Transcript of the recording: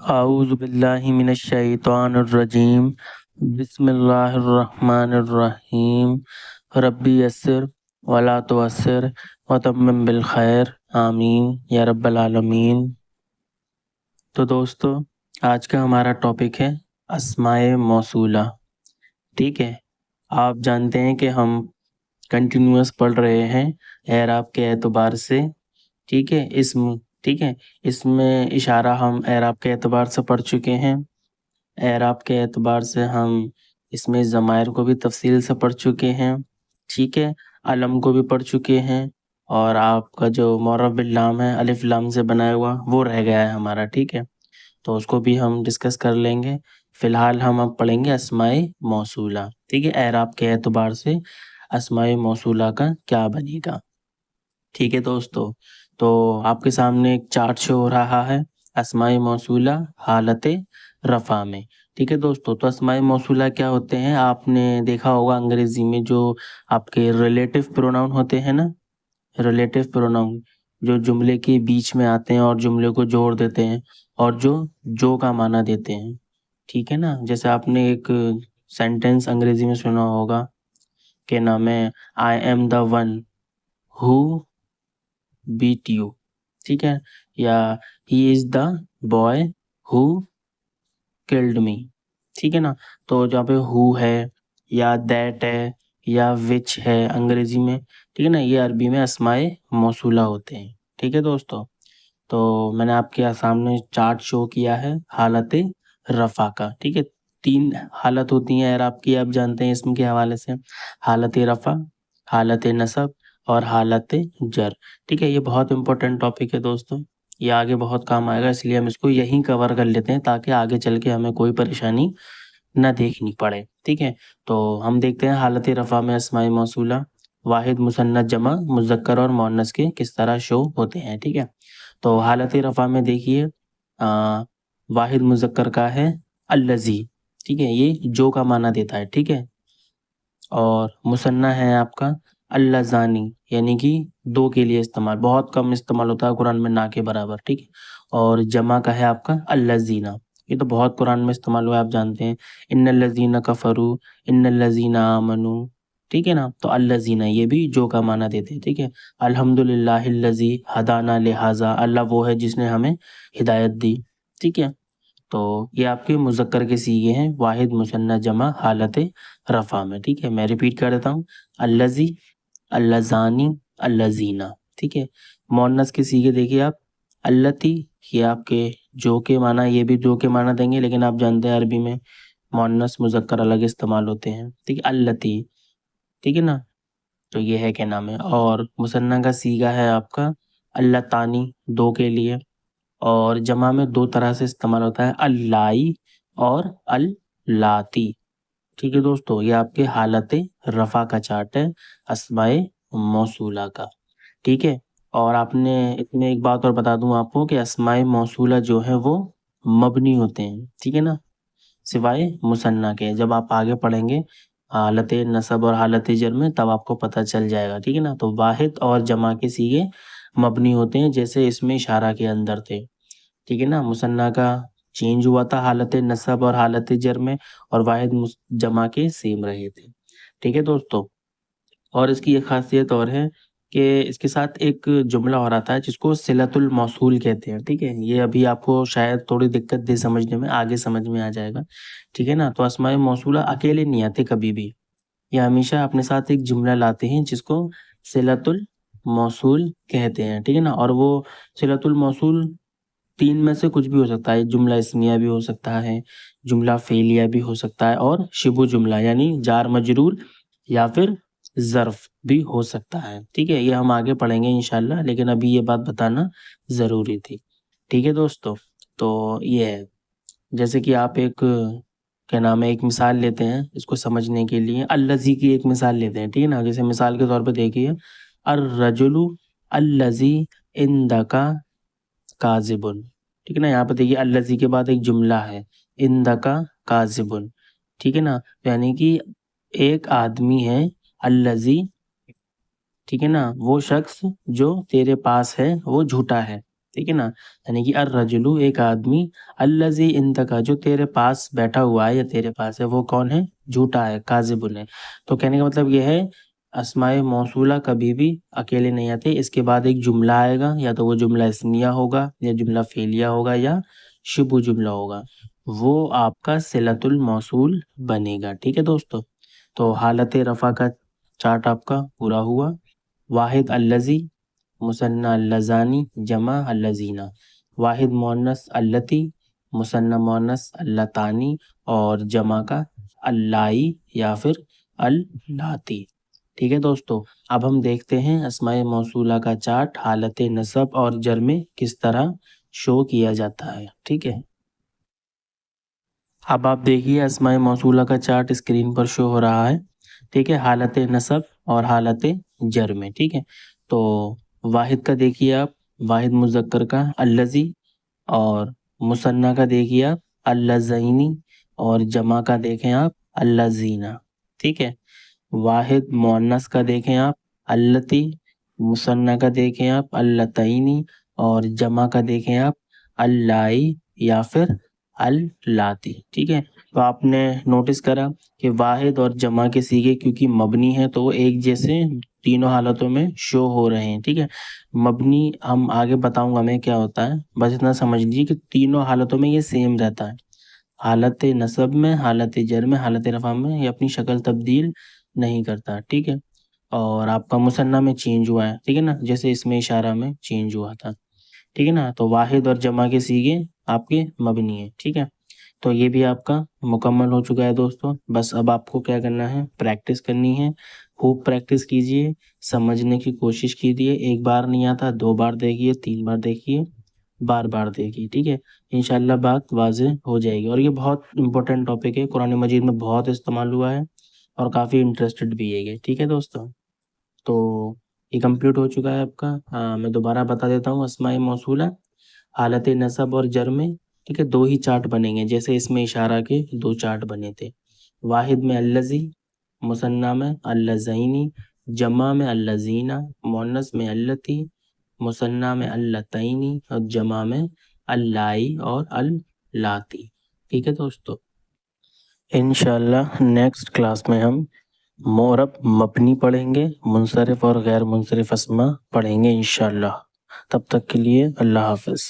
اعوذ باللہ من الشیطان الرجیم بسم اللہ الرحمن الرحیم ربی یسر ولا تعسر وتمم بالخیر آمین یا رب العالمین۔ تو دوستو، آج کا ہمارا ٹاپک ہے اسماء موصولہ۔ ٹھیک ہے، آپ جانتے ہیں کہ ہم کنٹینیوس پڑھ رہے ہیں اعراب کے اعتبار سے۔ ٹھیک ہے، اس میں اشارہ ہم اعراب کے اعتبار سے پڑھ چکے ہیں۔ اعراب کے اعتبار سے ہم اس میں ضمائر کو بھی تفصیل سے پڑھ چکے ہیں۔ ٹھیک ہے، علم کو بھی پڑھ چکے ہیں، اور آپ کا جو معرب باللام ہے الف لام سے بنایا ہوا وہ رہ گیا ہے ہمارا۔ ٹھیک ہے، تو اس کو بھی ہم ڈسکس کر لیں گے۔ فی الحال ہم اب پڑھیں گے اسماء موصولہ۔ ٹھیک ہے، اعراب کے اعتبار سے اسماء موصولہ کا کیا بنے گا۔ ٹھیک ہے دوستو، تو آپ کے سامنے ایک چارٹ شو ہو رہا ہے اسماء موصولہ حالت رفع میں۔ ٹھیک ہے دوستو، تو اسماء موصولہ کیا ہوتے ہیں؟ آپ نے دیکھا ہوگا انگریزی میں جو آپ کے ریلیٹو پروناؤن ہوتے ہیں نا، ریلیٹو پروناؤن جو جملے کے بیچ میں آتے ہیں اور جملے کو جوڑ دیتے ہیں اور جو کا معنی دیتے ہیں۔ ٹھیک ہے نا، جیسے آپ نے ایک سینٹینس انگریزی میں سنا ہوگا کہ نام ہے I am the one who beat you. ٹھیک ہے، یا ہی از دا بوائے ہو کلڈ می۔ ٹھیک ہے نا، تو جہاں پہ ہو ہے یا دیٹ ہے یا وچ ہے انگریزی میں، ٹھیک ہے نا، یہ عربی میں اسماء موصولہ ہوتے ہیں۔ ٹھیک ہے دوستو، تو میں نے آپ کے سامنے چارٹ شو کیا ہے حالت رفع کا۔ ٹھیک ہے، 3 حالت ہوتی ہیں اعراب کی، آپ جانتے ہیں اسم کے حوالے سے، حالت رفع، حالت نصب اور حالت جر۔ ٹھیک ہے، یہ بہت امپورٹنٹ ٹاپک ہے دوستو، یہ آگے بہت کام آئے گا، اس لیے ہم اس کو یہیں کور کر لیتے ہیں تاکہ آگے چل کے ہمیں کوئی پریشانی نہ دیکھنی پڑے۔ ٹھیک ہے، تو ہم دیکھتے ہیں حالت رفع میں اسماء موصولہ واحد، مثنث، جمع، مذکر اور مؤنث کے کس طرح شو ہوتے ہیں۔ ٹھیک ہے، تو حالت رفع میں دیکھیے واحد مذکر کا ہے الذی۔ ٹھیک ہے، یہ جو کا معنی دیتا ہے۔ ٹھیک ہے، اور مثنیٰ ہے آپ کا اللذانی، یعنی کہ 2 کے لیے استعمال، بہت کم استعمال ہوتا ہے قرآن میں، نہ کے برابر۔ ٹھیک ہے، اور جمع کا ہے آپ کا الذین، یہ تو بہت قرآن میں استعمال ہوا ہے، آپ جانتے ہیں ان الذین کفروا ان الذین آمنوا۔ ٹھیک ہے نا، تو الذین یہ بھی جو کا معنی دیتے ہیں۔ ٹھیک ہے، الحمدللہ الذی ہدانا لہذا، اللہ وہ ہے جس نے ہمیں ہدایت دی۔ ٹھیک ہے، تو یہ آپ کے مذکر کے صیغے ہیں واحد، مثنیٰ، جمع، حالت رفع میں۔ ٹھیک ہے، میں ریپیٹ کر دیتا ہوں، الذی، اللذانی، اللذین۔ ٹھیک ہے، مؤنث کے صیغے دیکھیے آپ، اللتی، یہ آپ کے جو کے معنی، یہ بھی جو کے معنی دیں گے، لیکن آپ جانتے ہیں عربی میں مؤنث مذکر الگ استعمال ہوتے ہیں۔ ٹھیک ہے، اللتی۔ ٹھیک ہے نا، تو یہ ہے کیا نام ہے، اور مثنیٰ کا صیغہ ہے آپ کا اللتانی، 2 کے لیے، اور جمع میں 2 طرح سے استعمال ہوتا ہے، اللائی اور اللاتی۔ ٹھیک ہے دوستو، یہ آپ کے حالت رفع کا چارٹ ہے اسماء موصولہ کا۔ ٹھیک ہے، اور آپ نے اس میں ایک بات اور بتا دوں آپ کو کہ اسماء موصولہ جو ہیں وہ مبنی ہوتے ہیں۔ ٹھیک ہے نا، سوائے مثنیٰ کے، جب آپ آگے پڑھیں گے حالت نصب اور حالت جر میں تب آپ کو پتہ چل جائے گا۔ ٹھیک ہے نا، تو واحد اور جمع کے صیغے مبنی ہوتے ہیں، جیسے اس میں اشارہ کے اندر تھے۔ ٹھیک ہے نا، مثنیٰ کا چینج ہوا تھا حالت نصب اور حالت جر میں، اور واحد جمع کے سیم رہے تھے۔ ٹھیک ہے دوستو، اور اس کی ایک خاصیت اور ہے کہ اس کے ساتھ ایک جملہ اور آتا ہے جس کو صلۃ الموصول کہتے ہیں۔ ٹھیک ہے، یہ ابھی آپ کو شاید تھوڑی دقت دے سمجھنے میں، آگے سمجھ میں آ جائے گا۔ ٹھیک ہے نا، تو اسماء موصولہ اکیلے نہیں آتے کبھی بھی، یہ ہمیشہ اپنے ساتھ ایک جملہ لاتے ہیں جس کو صلۃ الموصول کہتے ہیں۔ ٹھیک ہے نا، اور وہ صلۃ الموصول 3 میں سے کچھ بھی ہو سکتا ہے، جملہ اسمیہ بھی ہو سکتا ہے، جملہ فعلیہ بھی ہو سکتا ہے، اور شبہ جملہ یعنی جار مجرور یا پھر ظرف بھی ہو سکتا ہے۔ ٹھیک ہے، یہ ہم آگے پڑھیں گے انشاءاللہ، لیکن ابھی یہ بات بتانا ضروری تھی۔ ٹھیک ہے دوستو، تو یہ ہے، جیسے کہ آپ ایک کیا نام ہے ایک مثال لیتے ہیں اس کو سمجھنے کے لیے، الذی کی ایک مثال لیتے ہیں۔ ٹھیک ہے نا، جیسے مثال کے طور پہ دیکھیے الرجل الذی عندک کاذب۔ ٹھیک ہے نا، یہاں پہ دیکھیے الذی کے بعد ایک جملہ ہے عندک کاذب۔ ٹھیک ہے نا، یعنی کہ ایک آدمی ہے الذی، ٹھیک ہے نا، وہ شخص جو تیرے پاس ہے وہ جھوٹا ہے۔ ٹھیک ہے نا، یعنی کہ الرجلو ایک آدمی، الذی عندک جو تیرے پاس بیٹھا ہوا ہے یا تیرے پاس ہے، وہ کون ہے؟ جھوٹا ہے، کاذب ہے۔ تو کہنے کا مطلب یہ ہے اسماء موصولہ کبھی بھی اکیلے نہیں آتے، اس کے بعد ایک جملہ آئے گا، یا تو وہ جملہ اسمیہ ہوگا یا جملہ فعلیہ ہوگا یا شبہ جملہ ہوگا، وہ آپ کا صلۃ الموصول بنے گا۔ ٹھیک ہے دوستو، تو حالت رفع کا چارٹ آپ کا پورا ہوا۔ واحد الذی، مثنی اللذانی، جمع اللذینا، واحد مؤنث اللتی، مثنی مؤنث اللتانی، اور جمع کا اللائی یا پھر اللاتی۔ ٹھیک ہے دوستو، اب ہم دیکھتے ہیں اسماء موصولہ کا چارٹ حالت نصب اور جر میں کس طرح شو کیا جاتا ہے۔ ٹھیک ہے، اب آپ دیکھیے اسماء موصولہ کا چارٹ اسکرین پر شو ہو رہا ہے۔ ٹھیک ہے، حالت نصب اور حالت جر میں۔ ٹھیک ہے، تو واحد کا دیکھیے آپ، واحد مذکر کا الذی، اور مثنیٰ کا دیکھیے آپ اللذینی، اور جمع کا دیکھیں آپ اللذینا۔ ٹھیک ہے، واحد مؤنث کا دیکھیں آپ اللتی، مثنیٰ کا دیکھیں آپ اللتینی، اور جمع کا دیکھیں آپ اللائی یا پھر اللاتی۔ ٹھیک ہے، تو آپ نے نوٹس کرا کہ واحد اور جمع کے صیغے کیونکہ مبنی ہیں تو وہ ایک جیسے تینوں حالتوں میں شو ہو رہے ہیں۔ ٹھیک ہے، مبنی ہم آگے بتاؤں گا میں کیا ہوتا ہے، بس اتنا سمجھ لیجیے کہ تینوں حالتوں میں یہ سیم رہتا ہے، حالت نصب میں، حالت جر میں، حالت رفع میں یہ اپنی شکل تبدیل نہیں کرتا۔ ٹھیک ہے، اور آپ کا مثنیٰ میں چینج ہوا ہے، ٹھیک ہے نا، جیسے اس میں اشارہ میں چینج ہوا تھا۔ ٹھیک ہے نا، تو واحد اور جمع کے صیغے آپ کے مبنی ہیں۔ ٹھیک ہے، تو یہ بھی آپ کا مکمل ہو چکا ہے دوستو، بس اب آپ کو کیا کرنا ہے، پریکٹس کرنی ہے، خوب پریکٹس کیجئے، سمجھنے کی کوشش کیجئے، ایک بار نہیں آتا 2 بار دیکھیے، 3 بار دیکھیے، بار بار دیکھیے۔ ٹھیک ہے، انشاءاللہ بات واضح ہو جائے گی، اور یہ بہت امپورٹنٹ ٹاپک ہے، قرآن مجید میں بہت استعمال ہوا ہے اور کافی انٹرسٹڈ بھی ہے یہ۔ ٹھیک ہے دوستو، تو یہ کمپلیٹ ہو چکا ہے آپ کا۔ میں دوبارہ بتا دیتا ہوں، اسماء موصولہ حالت نصب اور جر میں، ٹھیک ہے، 2 ہی چارٹ بنیں گے، جیسے اس میں اشارہ کے 2 چارٹ بنے تھے، واحد میں الذی، مثنیٰ میں اللذینی، جمع میں اللذینا، مؤنث میں اللتی، مثنیٰ میں اللتینی، اور جمع میں اللائی اور اللاتی۔ ٹھیک ہے دوستو، انشاءاللہ نیکسٹ کلاس میں ہم معرب مبنی پڑھیں گے، منصرف اور غیر منصرف اسماء پڑھیں گے انشاءاللہ۔ تب تک کے لیے اللہ حافظ۔